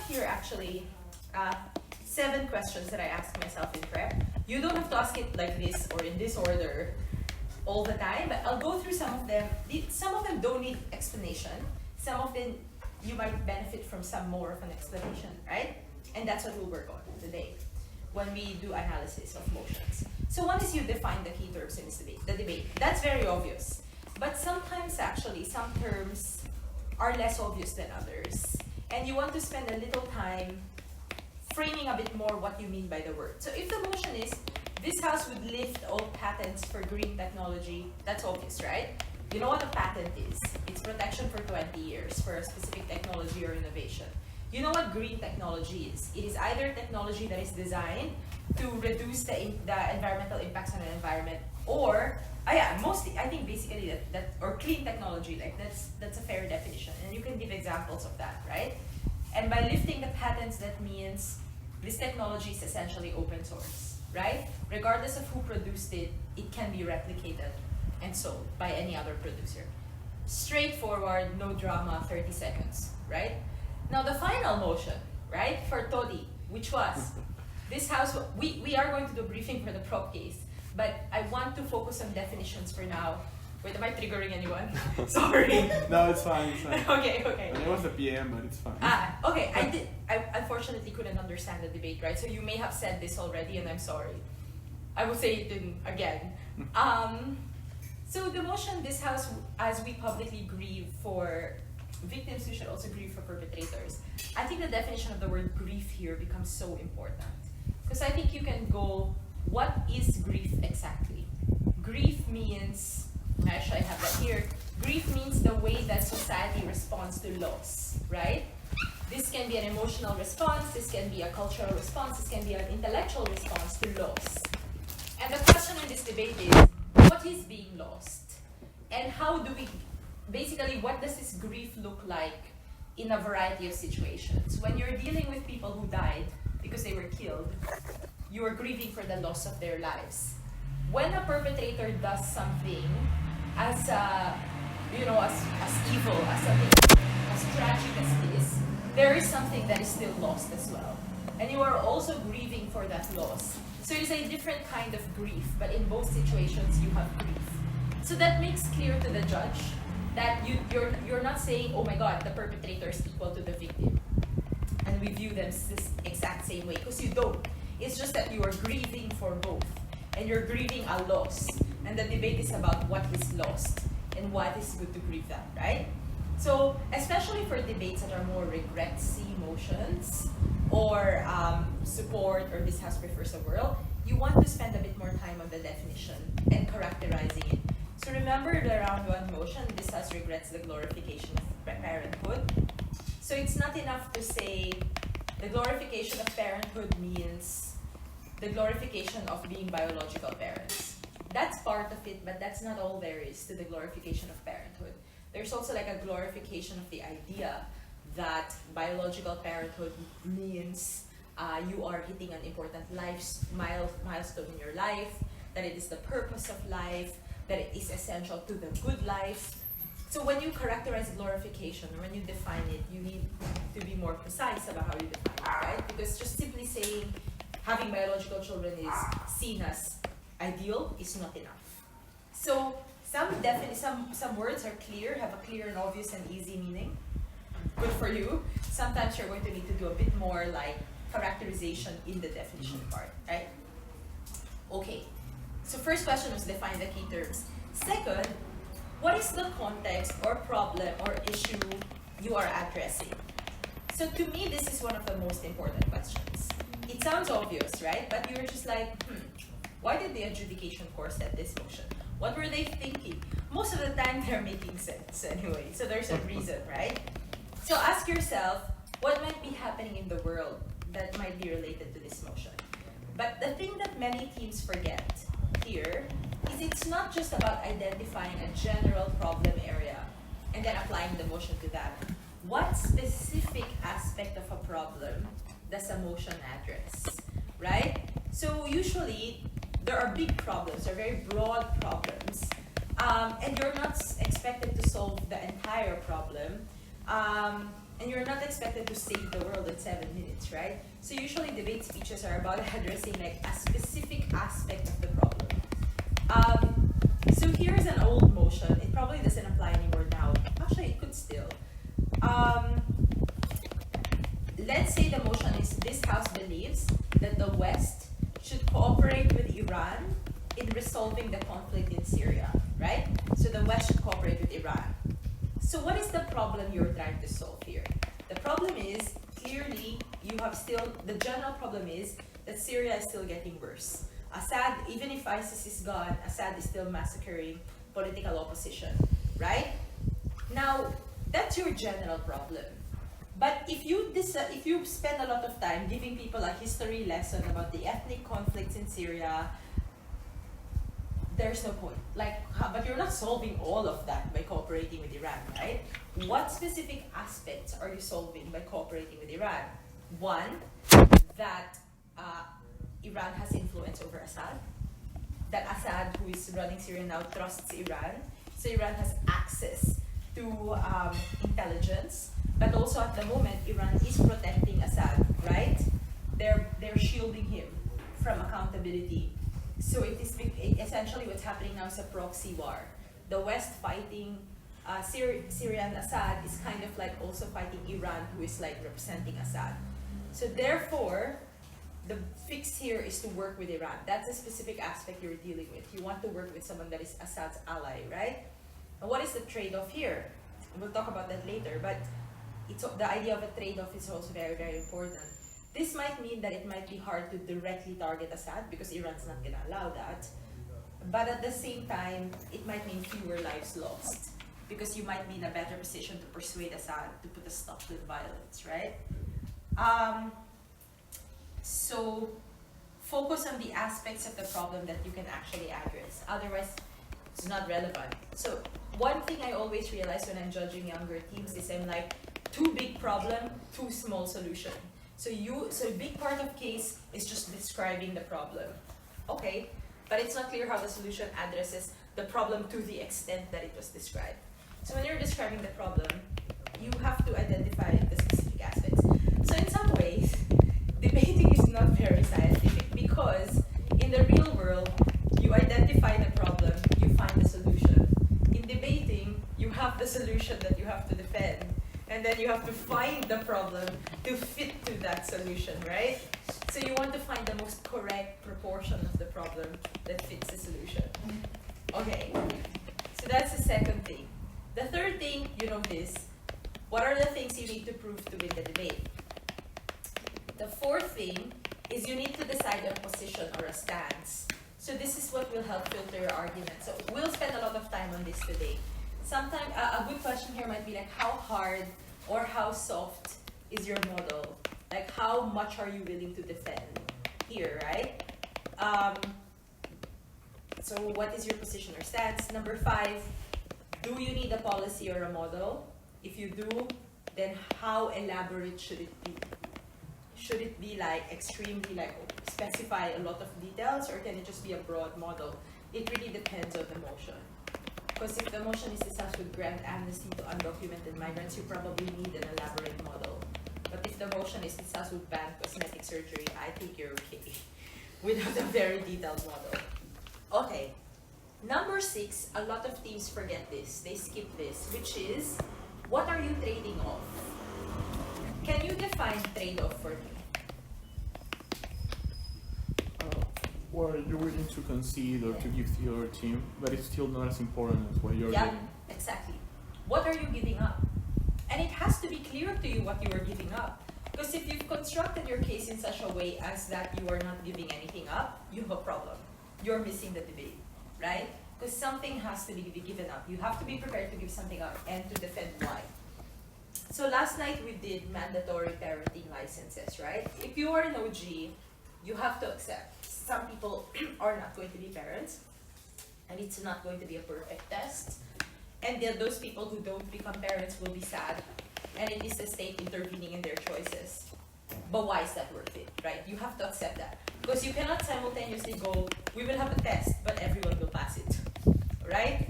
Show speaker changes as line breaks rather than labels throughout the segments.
here actually 7 questions that I ask myself in prep. You don't have to ask it like this or in this order all the time, but I'll go through some of them. Some of them don't need explanation. Some of them you might benefit from some more of an explanation, right? And that's what we'll work on today when we do analysis of motions. So one is you define the key terms in the debate. That's very obvious. But sometimes actually some terms are less obvious than others. And you want to spend a little time framing a bit more what you mean by the word. So if the motion is, this house would lift all patents for green technology, that's obvious, right? You know what a patent is. It's protection for 20 years for a specific technology or innovation. You know what green technology is. It is either technology that is designed to reduce the environmental impacts on the environment, or mostly I think basically that or clean technology, like that's a fair definition, and you can give examples of that, right? And by lifting the patents, that means this technology is essentially open source, right? Regardless of who produced it, it can be replicated and sold by any other producer. Straightforward, no drama, 30 seconds, right? Now the final motion, right, for TODI, which was this house, we are going to do a briefing for the prop case, but I want to focus on definitions for now. Wait, am I triggering anyone? Sorry.
No, it's fine, it's fine.
Okay.
I mean, it was the PM, but it's fine.
Okay, I unfortunately couldn't understand the debate, right? So you may have said this already, and I'm sorry. I will say it again. So the motion, this house, as we publicly grieve for victims who should also grieve for perpetrators. I think the definition of the word grief here becomes so important. Because I think you can go, what is grief exactly? Grief means, actually I have that here, grief means the way that society responds to loss, right? This can be an emotional response, this can be a cultural response, this can be an intellectual response to loss. And the question in this debate is, what is being lost? And how do we, basically, what does this grief look like in a variety of situations? When you're dealing with people who died because they were killed, you are grieving for the loss of their lives. When a perpetrator does something as evil, as something as tragic as this, there is something that is still lost as well. And you are also grieving for that loss. So it's a different kind of grief, but in both situations you have grief. So that makes clear to the judge that you're not saying, oh my God, the perpetrator is equal to the victim, and we view them this exact same way, because you don't. It's just that you are grieving for both, and you're grieving a loss, and the debate is about what is lost and what is good to grieve that, right? So especially for debates that are more regretsy motions or support or this house prefers the world, you want to spend a bit more time on the definition and characterizing it. So remember the round 1 motion, this house regrets the glorification of parenthood. So it's not enough to say the glorification of parenthood means the glorification of being biological parents. That's part of it, but that's not all there is to the glorification of parenthood. There's also like a glorification of the idea that biological parenthood means you are hitting an important milestone in your life, that it is the purpose of life, that it is essential to the good life. So when you characterize glorification, or when you define it, you need to be more precise about how you define it, right? Because just simply saying having biological children is seen as ideal is not enough. So some words are clear, have a clear and obvious and easy meaning. Good for you. Sometimes you're going to need to do a bit more like characterization in the definition part, right? Okay. So first question was define the key terms. Second, what is the context or problem or issue you are addressing? So to me, this is one of the most important questions. It sounds obvious, right? But you're just like, why did the adjudication court set this motion? What were they thinking? Most of the time, they're making sense anyway. So there's a reason, right? So ask yourself, what might be happening in the world that might be related to this motion? But the thing that many teams forget here is it's not just about identifying a general problem area and then applying the motion to that. What specific aspect of a problem does a motion address, right? So usually there are big problems, they're very broad problems, and you're not expected to solve the entire problem. and you're not expected to save the world in 7 minutes, right? So usually debate speeches are about addressing like a specific aspect of the problem. So here's an old motion. It probably doesn't apply anymore now. Actually, it could still. Let's say the motion is this House believes that the West should cooperate with Iran in resolving the conflict in Syria, right? So the West should cooperate with Iran. So what is the problem you're trying to solve here? The problem is, clearly, the general problem is that Syria is still getting worse. Assad, even if ISIS is gone, Assad is still massacring political opposition, right? Now, that's your general problem. But if you spend a lot of time giving people a history lesson about the ethnic conflicts in Syria, there's no point. But you're not solving all of that by cooperating with Iran, right? What specific aspects are you solving by cooperating with Iran? One, that Iran has influence over Assad. That Assad, who is running Syria now, trusts Iran. So Iran has access to intelligence. But also at the moment, Iran is protecting Assad, right? They're shielding him from accountability. So essentially what's happening now is a proxy war. The West fighting Syria and Assad is kind of like also fighting Iran, who is like representing Assad. So therefore, the fix here is to work with Iran. That's a specific aspect you're dealing with. You want to work with someone that is Assad's ally, right? And what is the trade-off here? We'll talk about that later, but the idea of a trade-off is also very, very important. This might mean that it might be hard to directly target Assad because Iran's not going to allow that. But at the same time, it might mean fewer lives lost because you might be in a better position to persuade Assad to put a stop to the violence, right? So focus on the aspects of the problem that you can actually address. Otherwise, it's not relevant. So one thing I always realize when I'm judging younger teams is I'm like, too big problem, too small solution. So a big part of case is just describing the problem. Okay, but it's not clear how the solution addresses the problem to the extent that it was described. So when you're describing the problem, you have to identify the specific aspects. So in some ways, debating is not very scientific because in the real world, you identify the problem, you find the solution. In debating, you have the solution that you have to defend. And then you have to find the problem to fit to that solution, right? So you want to find the most correct proportion of the problem that fits the solution. Okay, so that's the second thing. The third thing, you know this. What are the things you need to prove to win the debate? The fourth thing is you need to decide a position or a stance. So this is what will help filter your argument. So we'll spend a lot of time on this today. Sometimes a good question here might be like, how hard or how soft is your model? Like, how much are you willing to defend here, right? So what is your position or stance? Number 5, do you need a policy or a model? If you do, then how elaborate should it be? Should it be like extremely like specify a lot of details, or can it just be a broad model? It really depends on the motion. Because if the motion is this House would grant amnesty to undocumented migrants, you probably need an elaborate model. But if the motion is this House would ban cosmetic surgery, I think you're okay without a very detailed model. Okay, number 6, a lot of teams forget this. They skip this, which is, what are you trading off? Can you define trade-off for me?
Or you're willing to concede or to give to your team, but it's still not as important as what you're
Yeah,
doing.
exactly. What are you giving up? And it has to be clear to you what you are giving up. Because if you've constructed your case in such a way as that you are not giving anything up, you have a problem. You're missing the debate, right? Because something has to be given up. You have to be prepared to give something up and to defend why. So last night we did mandatory parenting licenses, right? If you are an OG, you have to accept some people are not going to be parents, and it's not going to be a perfect test. And then those people who don't become parents will be sad, and it is the state intervening in their choices. But why is that worth it, right? You have to accept that. Because you cannot simultaneously go, we will have a test, but everyone will pass it, right?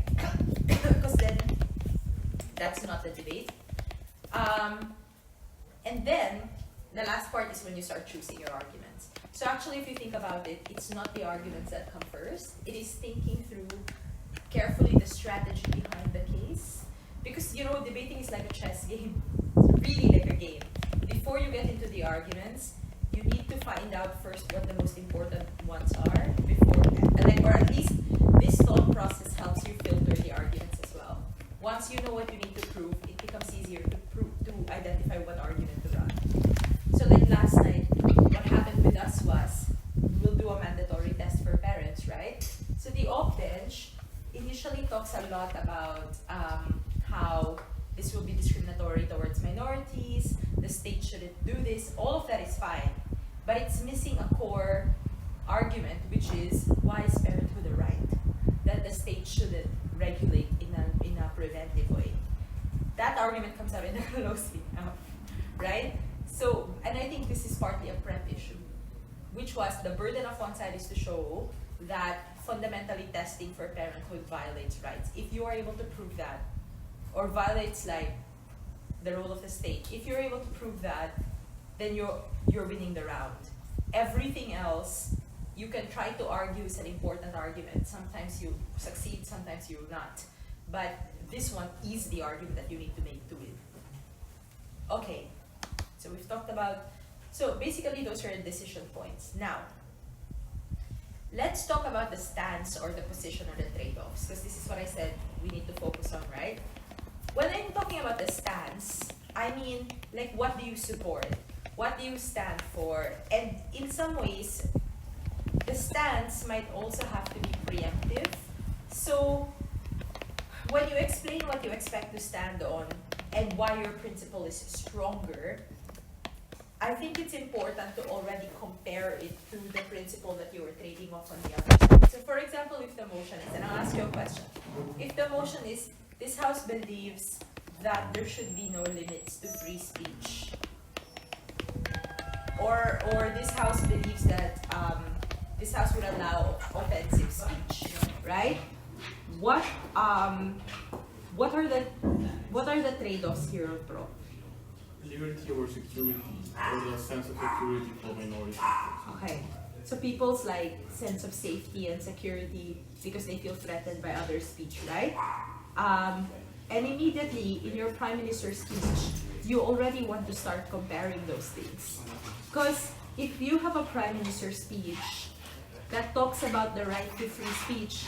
Because then that's not the debate. And then, the last part is when you start choosing your arguments. So actually, if you think about it, it's not the arguments that come first. It is thinking through carefully the strategy behind the case. Because, you know, debating is like a chess game. Really like a game. Before you get into the arguments, you need to find out first what the most important ones are before, or at least this thought process helps you filter the arguments as well. Once you know what you need to prove, it becomes easier to identify what argument to run. So like last night, what happened with us was, we'll do a mandatory test for parents, right? So the op bench initially talks a lot about how this will be discriminatory towards minorities, the state shouldn't do this, all of that is fine. But it's missing a core argument, which is, why is parenthood a right? That the state shouldn't regulate in a preventive way. That argument comes out in the closing out, right? So, and I think this is partly a prep issue, which was the burden of one side is to show that fundamentally testing for parenthood violates rights. If you are able to prove that, or violates like the role of the state, if you're able to prove that, then you're winning the round. Everything else, you can try to argue is an important argument. Sometimes you succeed, sometimes you not. But this one is the argument that you need to make to win. Okay, so we've talked about, so basically those are decision points. Now, let's talk about the stance or the position or the trade-offs, because this is what I said we need to focus on, right? When I'm talking about the stance, I mean, like, what do you support? What do you stand for? And in some ways, the stance might also have to be preemptive. So, when you explain what you expect to stand on and why your principle is stronger, I think it's important to already compare it to the principle that you were trading off on the other side. So for example, if the motion is, and I'll ask you a question. If the motion is, this House believes that there should be no limits to free speech, or this House believes that this House would allow offensive speech, right? What are the trade-offs here, Pro?
Liberty over security, or the sense of security for minorities.
Okay, so people's like sense of safety and security because they feel threatened by other speech, right? And immediately in your Prime Minister's speech, you already want to start comparing those things. Because if you have a Prime Minister speech that talks about the right to free speech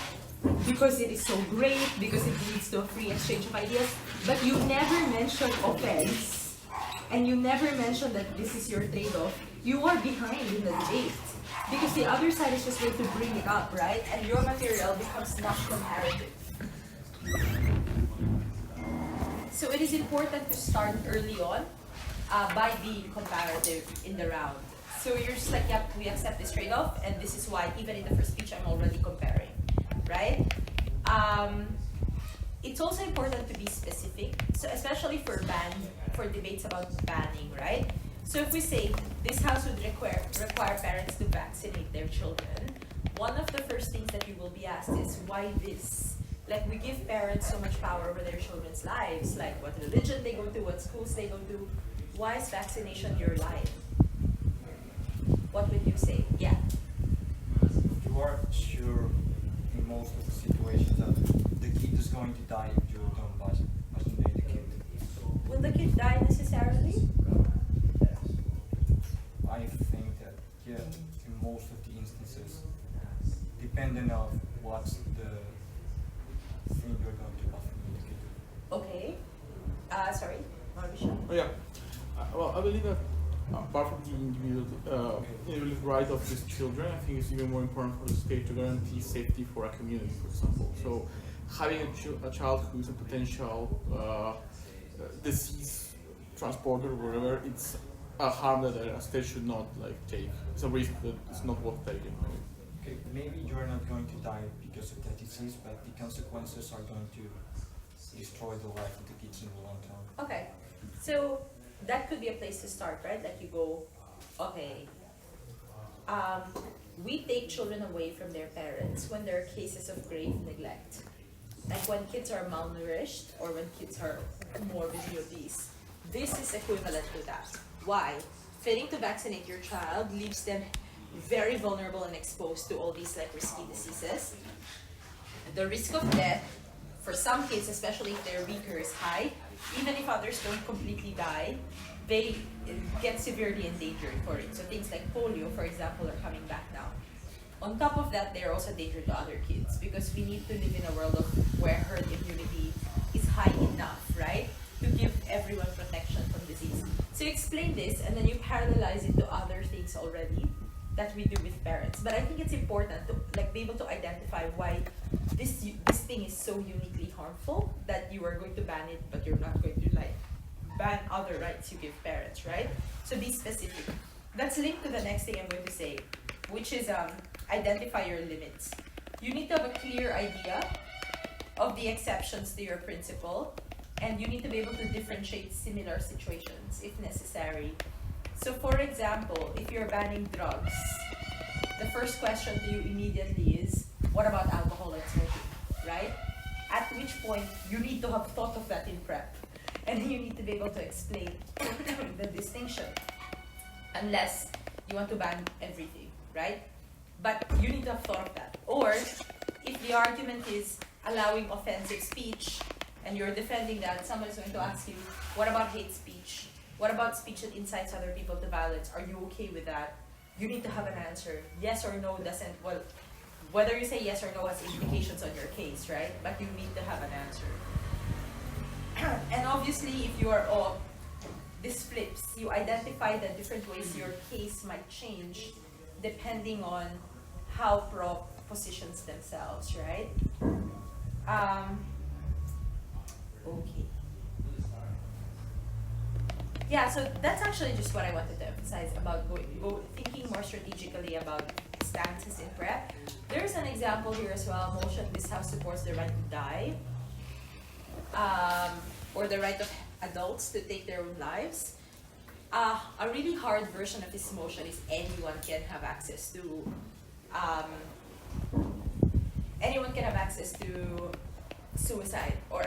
because it is so great, because it leads to a free exchange of ideas, but you never mention offense, and you never mention that this is your trade-off, you are behind in the debate. Because the other side is just going to bring it up, right? And your material becomes not comparative. So it is important to start early on by being comparative in the round. So you're just like, yep, we accept this trade-off, and this is why even in the first speech I'm already comparing, right? It's also important to be specific, so especially for debates about banning, right? So if we say this House would require parents to vaccinate their children, one of the first things that you will be asked is, why this? Like, we give parents so much power over their children's lives, like what religion they go to, what schools they go to. Why is vaccination your life? What would you say? Yeah.
You are sure in most of the situations that the kid is going to die if you don't vaccinate the kid.
Will the kid die necessarily?
I think that, yeah, in most of the instances, depending on what's the thing you're going to vaccinate the kid.
Okay. Sorry, Mauricio.
Oh, yeah. Well, I believe that apart from the individual right of these children, I think it's even more important for the state to guarantee safety for a community, for example. So having a child who is a potential disease transporter or whatever, it's a harm that a state should not take. It's a risk that it's not worth taking.
Okay, maybe you're not going to die because of that disease, but the consequences are going to destroy the life of the kids in the long term.
Okay, so that could be a place to start, right? Like you go, okay, we take children away from their parents when there are cases of grave neglect. Like when kids are malnourished or when kids are morbidly obese. This is equivalent to that. Why? Failing to vaccinate your child leaves them very vulnerable and exposed to all these like risky diseases. The risk of death for some kids, especially if they're weaker, is high. Even if others don't completely die, they get severely endangered for it. So things like polio, for example, are coming back now. On top of that, they're also a danger to other kids because we need to live in a world where herd immunity is high enough, right? To give everyone protection from disease. So you explain this and then you parallelize it to other things already that we do with parents. But I think it's important to like be able to identify why this thing is so uniquely harmful that you are going to ban it, but you're not going to like ban other rights you give parents, right? So be specific. That's linked to the next thing I'm going to say, which is identify your limits. You need to have a clear idea of the exceptions to your principle, and you need to be able to differentiate similar situations if necessary. So for example, if you're banning drugs, the first question to you immediately is, what about alcohol and smoking, right? At which point, you need to have thought of that in prep. And then you need to be able to explain the distinction. Unless you want to ban everything, right? But you need to have thought of that. Or, if the argument is allowing offensive speech, and you're defending that, someone's going to ask you, what about hate speech? What about speech that incites other people to violence? Are you okay with that? You need to have an answer. Yes or no doesn't, well, whether you say yes or no has implications on your case, right? But you need to have an answer. And obviously, if you are, this flips. You identify the different ways your case might change depending on how pro positions themselves, right? Okay. Yeah, so that's actually just what I wanted to emphasize about thinking more strategically about stances in prep. There's an example here as well. Motion, this house supports the right to die, or the right of adults to take their own lives. A really hard version of this motion is anyone can have access to suicide or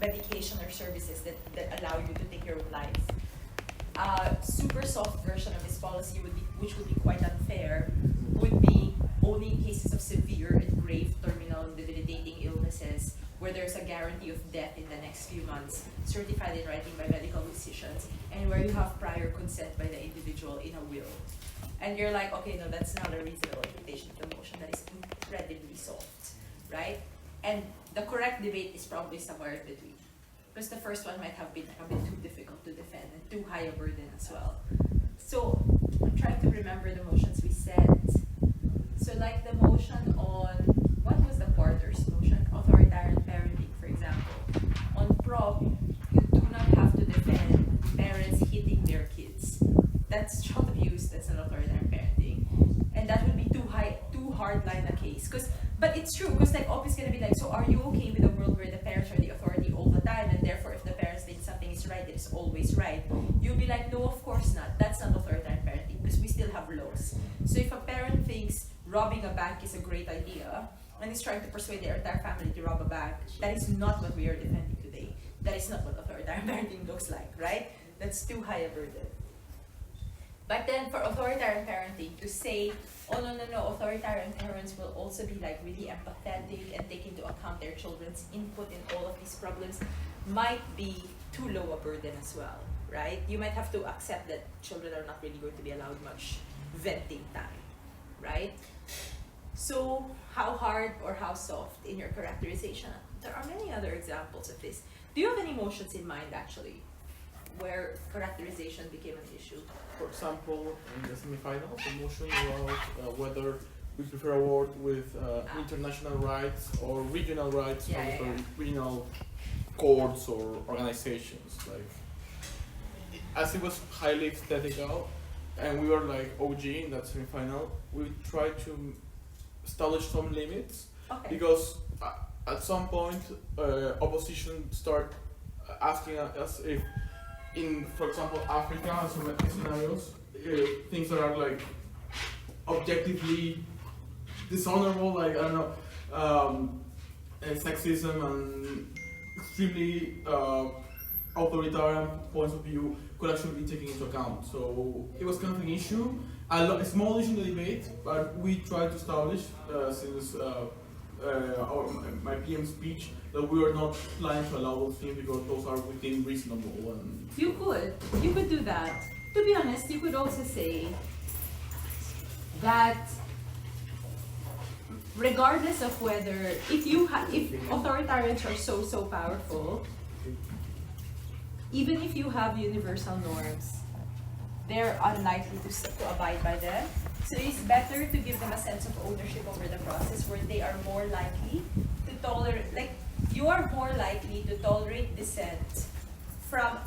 medication or services that allow you to take your own life. Super soft version of this policy which would be quite unfair, would be only in cases of severe and grave terminal debilitating illnesses where there's a guarantee of death in the next few months, certified in writing by medical physicians, and where you have prior consent by the individual in a will. And you're like, okay, no, that's not a reasonable interpretation of the motion. That is incredibly soft, right? And the correct debate is probably somewhere in between. Because the first one might have been a bit too difficult to defend and too high a burden as well. So I'm trying to remember the motions we said. So like the motion on, what was the quarters motion? Authoritarian parenting, for example. On prop, you do not have to defend parents hitting their kids. That's child abuse, that's not authoritarian parenting. And that would be too hard line a case. But it's true, because like Op is gonna be like, so are you okay with a world where the parents are the authority all the time, and therefore if the parents think something is right, it is always right? You'll be like, no, of course not. That's not authoritarian parenting, because we still have laws. So if a parent thinks robbing a bank is a great idea, and is trying to persuade their entire family to rob a bank, that is not what we are defending today. That is not what authoritarian parenting looks like, right? That's too high a burden. But then for authoritarian parenting, to say, oh no, authoritarian parents will also be like really empathetic and take into account their children's input in all of these problems, might be too low a burden as well, right? You might have to accept that children are not really going to be allowed much venting time, right? So how hard or how soft in your characterization? There are many other examples of this. Do you have any motions in mind actually, where characterization became an issue?
For example, in the semifinals, the motion about whether we prefer a world with international rights or regional rights, regional courts or organizations. Like, as it was highly aesthetical, and we were like OG in that semifinal, we tried to establish some limits, because at some point opposition start asking us if, in, for example, Africa and some scenarios, things that are like objectively dishonorable, like I don't know, sexism and extremely authoritarian points of view, could actually be taken into account. So it was kind of an issue, a small issue in the debate, but we tried to establish since my PM speech that we are not planning to allow those things because those are within reasonable. And
You could do that. To be honest, you could also say that regardless of whether, if authoritarians are so powerful, even if you have universal norms, they're unlikely to abide by them. So it's better to give them a sense of ownership over the process where they are more likely to tolerate, like, you are more likely to tolerate dissent from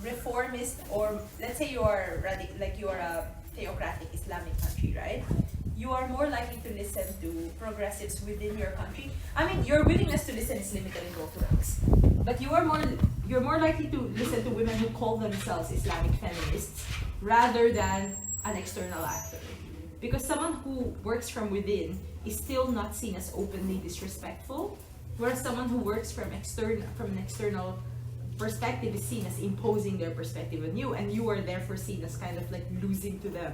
reformist, or let's say you are a theocratic Islamic country, right? You are more likely to listen to progressives within your country. I mean, your willingness to listen is limited in both ranks, but you're more likely to listen to women who call themselves Islamic feminists rather than an external actor. Because someone who works from within is still not seen as openly disrespectful, whereas someone who works from an external perspective is seen as imposing their perspective on you, and you are therefore seen as kind of like losing to them.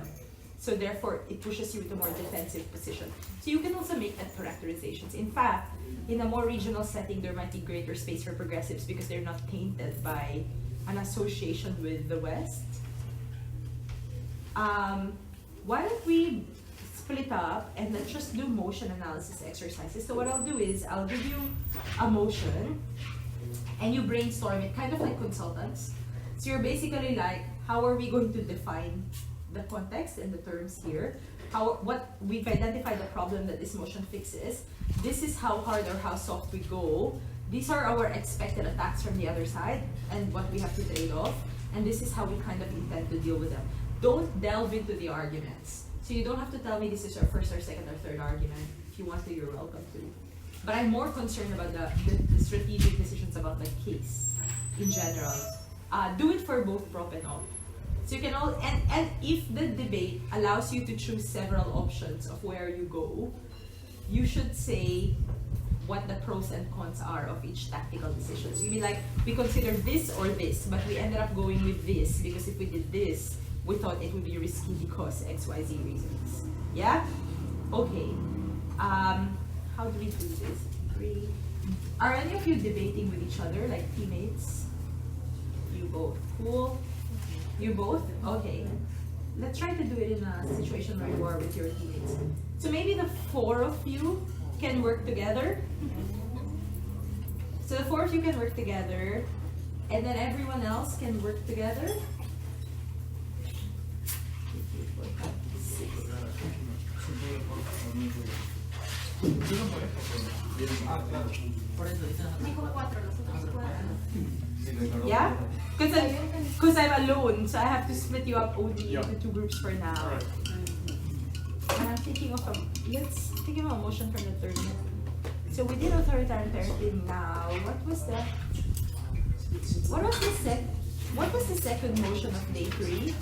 So therefore, it pushes you to a more defensive position. So you can also make that characterizations. In fact, in a more regional setting, there might be greater space for progressives because they're not tainted by an association with the West. Why don't we split up and let's just do motion analysis exercises. So what I'll do is I'll give you a motion and you brainstorm it, kind of like consultants. So you're basically like, how are we going to define the context and the terms here? What we've identified the problem that this motion fixes. This is how hard or how soft we go. These are our expected attacks from the other side and what we have to trade off. And this is how we kind of intend to deal with them. Don't delve into the arguments. So you don't have to tell me this is our first or second or third argument. If you want to, you're welcome to. But I'm more concerned about the strategic decisions about the case in general. Do it for both prop and op. So you can all, and if the debate allows you to choose several options of where you go, you should say what the pros and cons are of each tactical decision. So you mean like, we consider this or this, but we ended up going with this because if we did this, we thought it would be risky because XYZ reasons. Yeah? Okay. How do we do this? Three. Are any of you debating with each other, like teammates? You both. Cool. You both? Okay. Let's try to do it in a situation where you are with your teammates. So maybe the four of you can work together. So the four of you can work together, and then everyone else can work together. Yeah? Because I'm alone, so I have to split you up only into two groups for now. And I'm thinking of a motion from the third. So we did authoritarian parenting now. What was the second motion of day 3?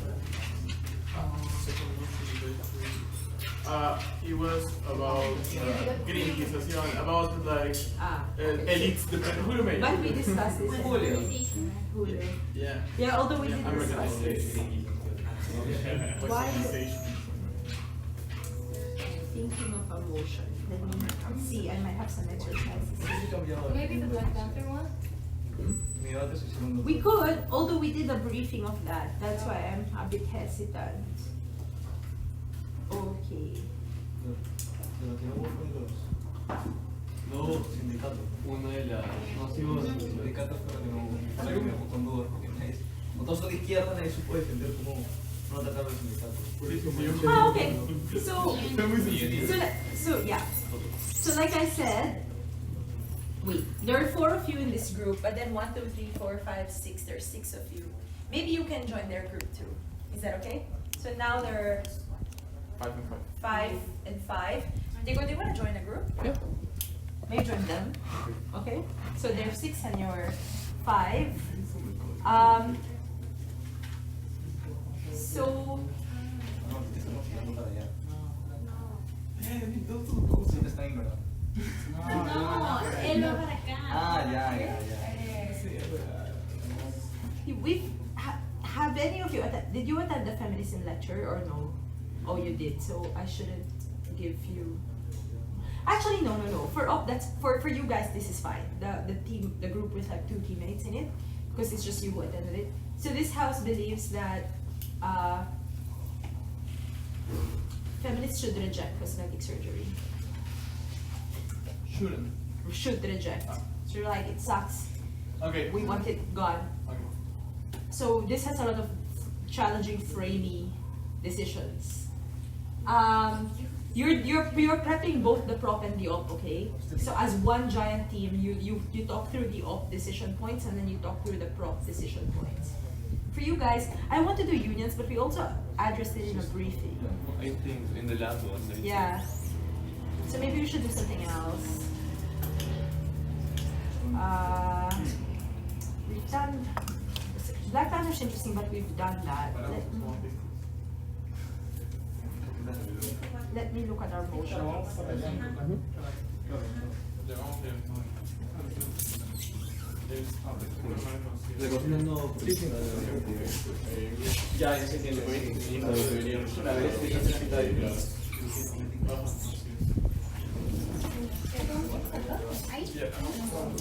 It was about Greenpeace, about like elites dependent. Who made?
But we discussed this. Julio.
Yeah.
Yeah, although we didn't discuss this. Why? Thinking of a motion. Let me see. I might have some exercises.
Maybe the Black Panther one?
We could, although we did a briefing of that. That's why I'm a bit hesitant. Okay.
No, sindicato. Una de las. No, sí, los sindicatos, pero que no. Algo me con dudas porque nadie. Como todos son de izquierda, nadie se puede defender como no atacar a los sindicatos.
Ah, okay. So yeah. So like I said, wait, there are 4 of you in this group, but then 1, 2, 3, 4, 5, 6. There are 6 of you. Maybe you can join their group too. Is that okay? So now there are 5 and 5. Diego, do you want to join a group?
Yeah.
Maybe join them. Okay. So there's 6 and you're 5. So
No, él va para acá.
Ah, ya.
any of you did you attend the feminism lecture or no? Oh, you did. So I shouldn't give you. Actually, no. For you guys. This is fine. The group will have 2 teammates in it because it's just you who attended it. So this house believes that feminists should reject cosmetic surgery.
Shouldn't.
Should reject. So you're like, it sucks.
Okay.
We want it gone.
Okay.
So this has a lot of challenging, framey decisions. You're prepping both the prop and the op, okay? So as one giant team, you talk through the op decision points and then you talk through the prop decision points. For you guys, I want to do unions, but we also addressed it in a briefing.
I think in the last one.
Yeah. So maybe we should do something else. We've done Black Panther's interesting, but we've done that. Let me look at our motions.
Recogiendo ya sé que una vez sí,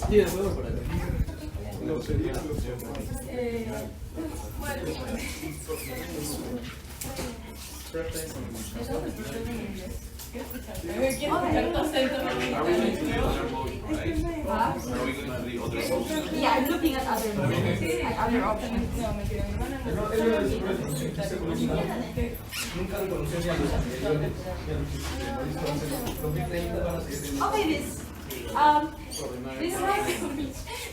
de nuevo por acá.
Yeah, I'm looking at other motions, at other options. Okay,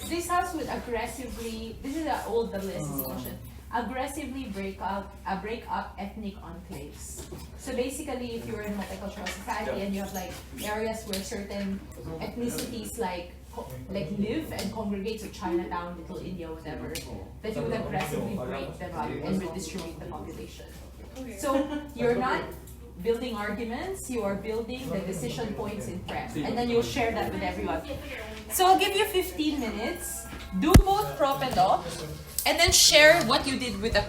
this house would aggressively. This is an old WS's motion. Aggressively break up ethnic enclaves. So basically, if you're in a multicultural society and you have like areas where certain ethnicities like live and congregate, so Chinatown, Little India, whatever, that you would aggressively break them up and redistribute the population. So you're not building arguments, you are building the decision points in prep, and then you'll share that with everyone. So I'll give you 15 minutes, do both prop and op, and then share what you did with a